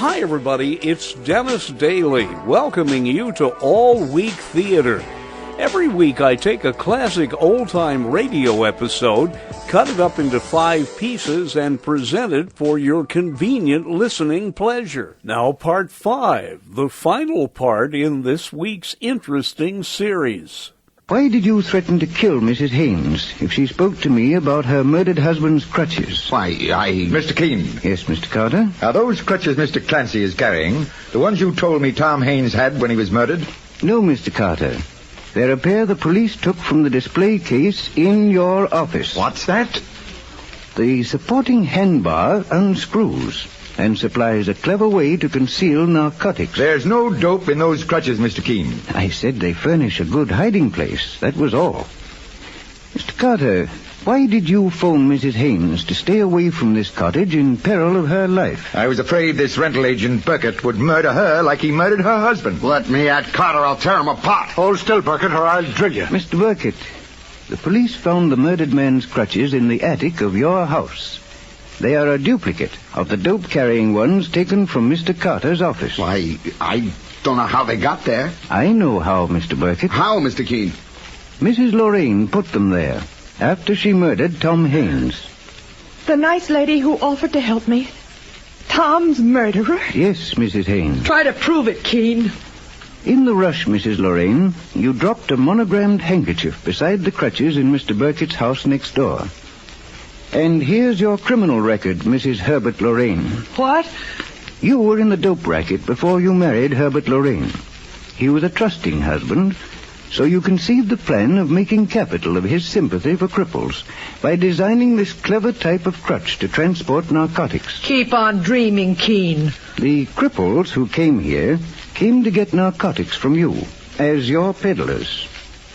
Hi, everybody. It's Dennis Daly, welcoming you to All Week Theater. Every week I take a classic old-time radio episode, cut it up into 5 pieces, and present it for your convenient listening pleasure. Now, Part 5, the final part in this week's interesting series. Why did you threaten to kill Mrs. Haynes if she spoke to me about her murdered husband's crutches? Why, Mr. Keene. Yes, Mr. Carter? Are those crutches Mr. Clancy is carrying the ones you told me Tom Haynes had when he was murdered? No, Mr. Carter. They're a pair the police took from the display case in your office. What's that? The supporting handbar unscrews and supplies a clever way to conceal narcotics. There's no dope in those crutches, Mr. Keene. I said they furnish a good hiding place. That was all. Mr. Carter, why did you phone Mrs. Haynes to stay away from this cottage in peril of her life? I was afraid this rental agent, Burkett, would murder her like he murdered her husband. Let me at Carter. I'll tear him apart. Hold still, Burkett, or I'll drill you. Mr. Burkett, the police found the murdered man's crutches in the attic of your house. They are a duplicate of the dope-carrying ones taken from Mr. Carter's office. Why, I don't know how they got there. I know how, Mr. Burkett. How, Mr. Keene? Mrs. Lorraine put them there after she murdered Tom Haynes. The nice lady who offered to help me. Tom's murderer? Yes, Mrs. Haynes. Try to prove it, Keene. In the rush, Mrs. Lorraine, you dropped a monogrammed handkerchief beside the crutches in Mr. Burkett's house next door. And here's your criminal record, Mrs. Herbert Lorraine. What? You were in the dope racket before you married Herbert Lorraine. He was a trusting husband, so you conceived the plan of making capital of his sympathy for cripples by designing this clever type of crutch to transport narcotics. Keep on dreaming, Keene. The cripples who came here came to get narcotics from you as your peddlers.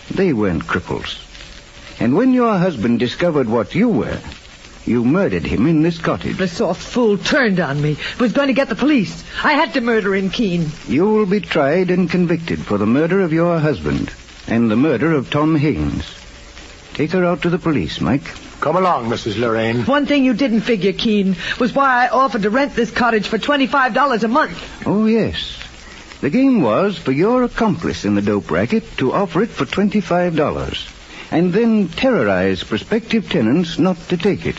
They weren't cripples. And when your husband discovered what you were, you murdered him in this cottage. The soft fool turned on me. Was going to get the police. I had to murder him, Keene. You will be tried and convicted for the murder of your husband and the murder of Tom Haynes. Take her out to the police, Mike. Come along, Mrs. Lorraine. One thing you didn't figure, Keene, was why I offered to rent this cottage for $25 a month. Oh, yes. The game was for your accomplice in the dope racket to offer it for $25 and then terrorize prospective tenants not to take it.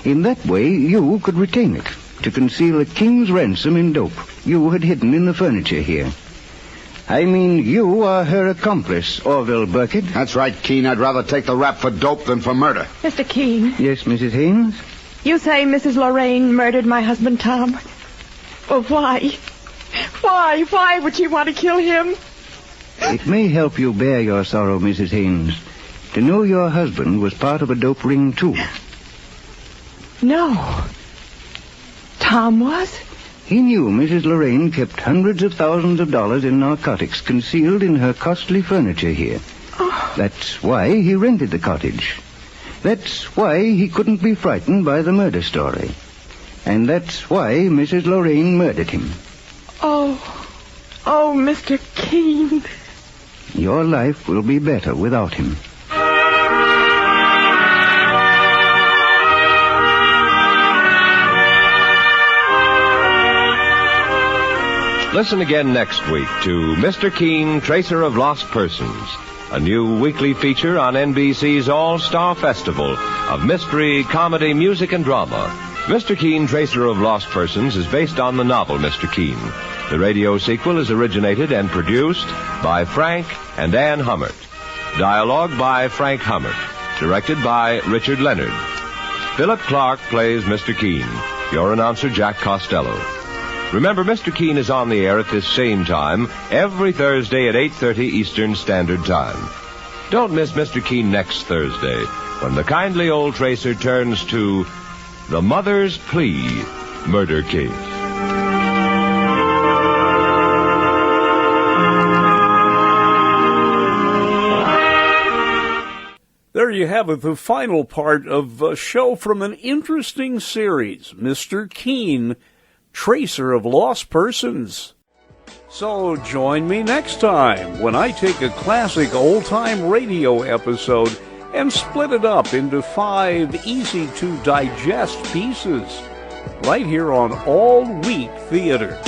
In that way, you could retain it to conceal a king's ransom in dope you had hidden in the furniture here. I mean, you are her accomplice, Orville Burkett. That's right, Keene. I'd rather take the rap for dope than for murder. Mr. Keene. Yes, Mrs. Haynes? You say Mrs. Lorraine murdered my husband, Tom? Well, why? Why would she want to kill him? It may help you bear your sorrow, Mrs. Haynes, to know your husband was part of a dope ring, too. No. Tom was? He knew Mrs. Lorraine kept hundreds of thousands of dollars in narcotics concealed in her costly furniture here. Oh. That's why he rented the cottage. That's why he couldn't be frightened by the murder story. And that's why Mrs. Lorraine murdered him. Oh, Mr. Keene. Your life will be better without him. Listen again next week to Mr. Keene, Tracer of Lost Persons, a new weekly feature on NBC's All-Star Festival of mystery, comedy, music, and drama. Mr. Keene, Tracer of Lost Persons is based on the novel Mr. Keene. The radio sequel is originated and produced by Frank and Ann Hummert. Dialogue by Frank Hummert. Directed by Richard Leonard. Philip Clark plays Mr. Keene. Your announcer, Jack Costello. Remember, Mr. Keene is on the air at this same time every Thursday at 8:30 Eastern Standard Time. Don't miss Mr. Keene next Thursday when the kindly old tracer turns to The Mother's Plea murder case. There you have it, the final part of a show from an interesting series, Mr. Keene, Tracer of Lost Persons. So join me next time when I take a classic old-time radio episode and split it up into 5 easy-to-digest pieces. right here on All Week Theater.